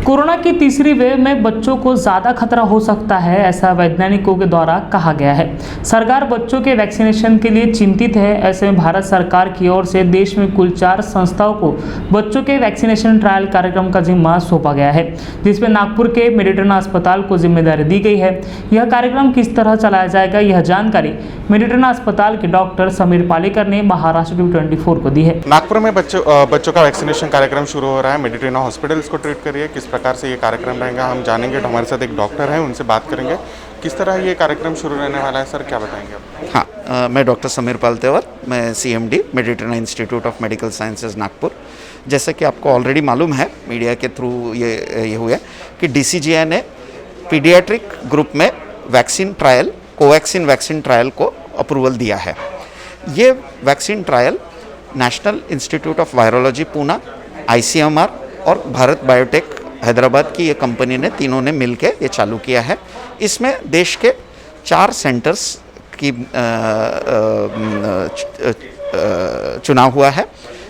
Corona की तीसरी wave में बच्चों को ज़्यादा खतरा हो सकता है, ऐसा वैज्ञानिकों के द्वारा कहा गया है। सरकार बच्चों के वैक्सीनेशन के लिए चिंतित है। ऐसे में भारत सरकार की ओर से देश में कुल 4 संस्थाओं को बच्चों के वैक्सीनेशन ट्रायल कार्यक्रम का जिम्मा सौंपा गया है, जिसमें नागपुर के मेडिट्रेना अस्पताल को जिम्मेदारी दी गई है। यह कार्यक्रम किस तरह चलाया जाएगा, यह जानकारी मेडिट्रेना अस्पताल के डॉक्टर समीर पालेकर ने महाराष्ट्र टीवी 24 को दी है। नागपुर में बच्चों का वैक्सीनेशन कार्यक्रम शुरू हो रहा है। मेडिट्रेना हॉस्पिटल इसको ट्रीट करिए। किस प्रकार से ये कार्यक्रम रहेगा हम जानेंगे। तो हमारे साथ एक डॉक्टर हैं, उनसे बात करेंगे किस तरह ये कार्यक्रम शुरू रहने वाला है। सर क्या बताएंगे आप? हाँ, मैं डॉक्टर समीर पालतेवर, मैं CMD Meditrina institute of medical sciences Nagpur. जैसे कि आपको ऑलरेडी मालूम है, मीडिया के थ्रू ये हुआ कि DCGI ने पीडियाट्रिक ग्रुप में vaccine trial, Covaxin vaccine trial को अप्रूवल दिया है। ये vaccine trial national institute of virology Poona, ICMR और भारत बायोटेक हैदराबाद की ये कंपनी ने, तीनों ने मिलकर ये चालू किया है। इसमें देश के 4 सेंटर्स की चुनाव हुआ है,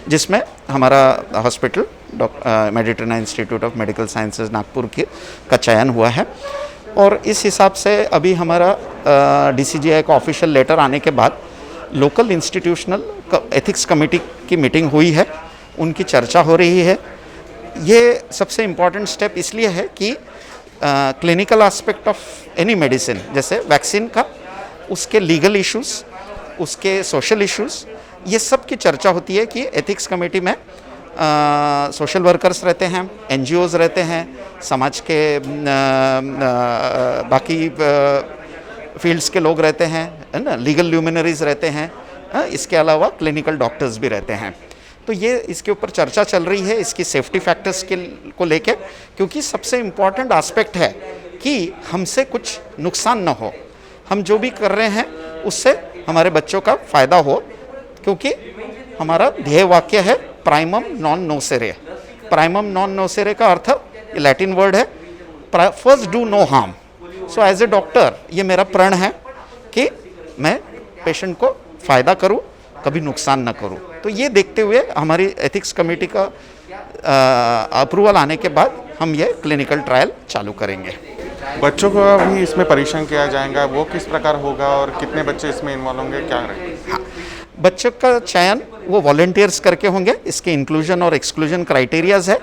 जिसमें हमारा hospital Meditrina institute of medical sciences Nagpur का चयन हुआ है। और इस हिसाब से अभी हमारा DCGI का ऑफिशियल लेटर आने के बाद लोकल इंस्टीट्यूशनल एथिक्स कमेटी की मीटिंग हुई है, उनकी चर्चा हो रही है। ये सबसे इम्पॉर्टेंट स्टेप इसलिए है कि clinical aspect of any medicine, जैसे वैक्सीन का, उसके लीगल इश्यूज़, उसके सोशल इश्यूज़, ये सब की चर्चा होती है कि एथिक्स कमेटी में सोशल वर्कर्स रहते हैं, NGOs रहते हैं, समाज के बाकी फील्ड्स के लोग रहते हैं, है ना, लीगल ल्यूमिनरीज रहते हैं, इसके अलावा क्लिनिकल डॉक्टर्स भी रहते हैं। तो ये इसके ऊपर चर्चा चल रही है, इसकी सेफ्टी फैक्टर्स को लेके, क्योंकि सबसे इम्पॉर्टेंट एस्पेक्ट है कि हमसे कुछ नुकसान ना हो, हम जो भी कर रहे हैं उससे हमारे बच्चों का फ़ायदा हो, क्योंकि हमारा ध्येय वाक्य है प्राइमम नॉन नोसेरे। प्राइमम नॉन नोसेरे का अर्थ लैटिन वर्ड है first do no harm. So as a doctor ये मेरा प्रण है कि मैं पेशेंट को फ़ायदा करूं, कभी नुकसान ना करूं। तो ये देखते हुए हमारी एथिक्स कमेटी का अप्रूवल आने के बाद हम ये क्लिनिकल ट्रायल चालू करेंगे। बच्चों को भी इसमें परीक्षण किया जाएगा, वो किस प्रकार होगा और कितने बच्चे इसमें इन्वॉल्व होंगे, क्या रहेगा? हाँ, बच्चों का चयन वो वॉलंटियर्स करके होंगे। इसके इंक्लूजन और एक्सक्लूजन क्राइटेरियाज है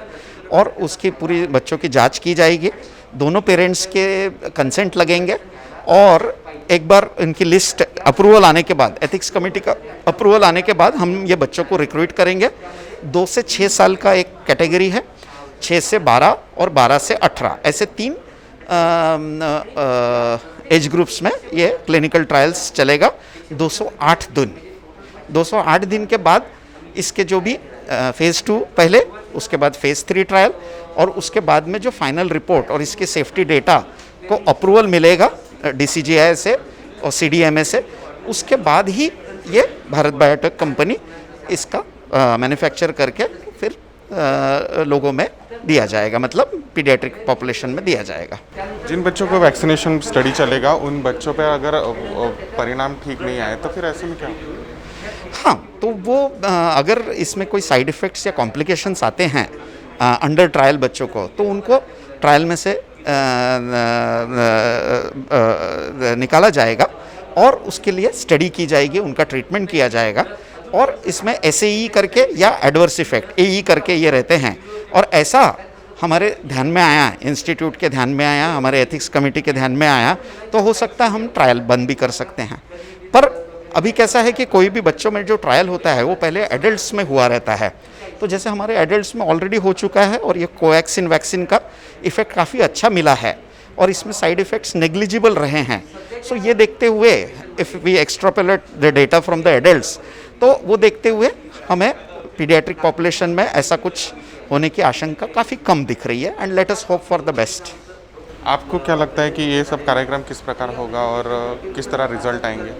और उसकी पूरी बच्चों की जांच की जाएगी। दोनों पेरेंट्स के कंसेंट लगेंगे और एक बार इनकी लिस्ट अप्रूवल आने के बाद, एथिक्स कमेटी का अप्रूवल आने के बाद हम ये बच्चों को रिक्रूट करेंगे। 2 से 6 साल का एक कैटेगरी है, 6 से 12 और 12 से 18, ऐसे 3 एज ग्रुप्स में ये क्लिनिकल ट्रायल्स चलेगा। 208 दिन के बाद इसके जो भी फेज़ 2 पहले, उसके बाद फेज़ 3 ट्रायल और उसके बाद में जो फाइनल रिपोर्ट और इसके सेफ्टी डेटा को अप्रूवल मिलेगा DCGI से और CDMA से, उसके बाद ही ये भारत बायोटेक कंपनी इसका मैन्युफैक्चर करके फिर लोगों में दिया जाएगा, मतलब पीडियाट्रिक पॉपुलेशन में दिया जाएगा। जिन बच्चों को वैक्सीनेशन स्टडी चलेगा उन बच्चों पे अगर परिणाम ठीक नहीं आए तो फिर ऐसे में क्या? हाँ, तो वो अगर इसमें कोई साइड इफ़ेक्ट्स या कॉम्प्लिकेशंस आते हैं अंडर ट्रायल बच्चों को, तो उनको ट्रायल में से निकाला जाएगा और उसके लिए स्टडी की जाएगी, उनका ट्रीटमेंट किया जाएगा। और इसमें SAE करके या एडवर्स इफेक्ट AE करके ये रहते हैं। और ऐसा हमारे ध्यान में आया, इंस्टीट्यूट के ध्यान में आया, हमारे एथिक्स कमेटी के ध्यान में आया, तो हो सकता है हम ट्रायल बंद भी कर सकते हैं। पर अभी कैसा है कि कोई भी बच्चों में जो ट्रायल होता है वो पहले एडल्ट्स में हुआ रहता है। तो जैसे हमारे एडल्ट्स में ऑलरेडी हो चुका है और ये कोवैक्सीन वैक्सीन का इफ़ेक्ट काफ़ी अच्छा मिला है और इसमें साइड इफ़ेक्ट्स नेग्लिजिबल रहे हैं। सो ये देखते हुए if we extrapolate the data from the adults, तो वो देखते हुए हमें पीडियाट्रिक पॉपुलेशन में ऐसा कुछ होने की आशंका काफ़ी कम दिख रही है। And let us hope for the best. आपको क्या लगता है कि ये सब कार्यक्रम किस प्रकार होगा और किस तरह रिजल्ट आएंगे?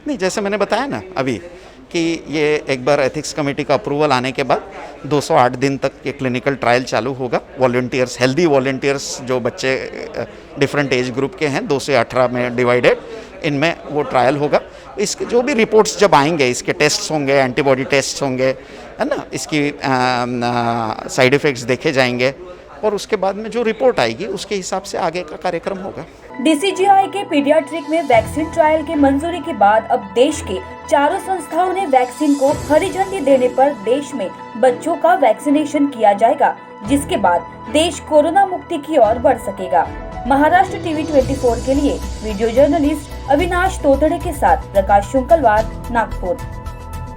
नहीं, जैसे मैंने बताया ना अभी कि ये एक बार एथिक्स कमेटी का अप्रूवल आने के बाद 208 दिन तक ये क्लिनिकल ट्रायल चालू होगा। वॉलंटियर्स, हेल्दी वॉलंटियर्स, जो बच्चे डिफरेंट एज ग्रुप के हैं 2 से 18 में डिवाइडेड, इनमें वो ट्रायल होगा। इसके जो भी रिपोर्ट्स जब आएंगे, इसके टेस्ट्स होंगे, एंटीबॉडी टेस्ट होंगे, है ना, इसकी साइड इफ़ेक्ट्स देखे जाएंगे और उसके बाद में जो रिपोर्ट आएगी उसके हिसाब से आगे का कार्यक्रम होगा। DCGI के पीडियाट्रिक में वैक्सीन ट्रायल की मंजूरी के बाद अब देश के चारों संस्थाओं ने वैक्सीन को हरी झंडी देने पर देश में बच्चों का वैक्सीनेशन किया जाएगा, जिसके बाद देश कोरोना मुक्ति की ओर बढ़ सकेगा। महाराष्ट्र टीवी 24 के लिए वीडियो जर्नलिस्ट अविनाश तोतड़े के साथ प्रकाश शुक्लवार, नागपुर।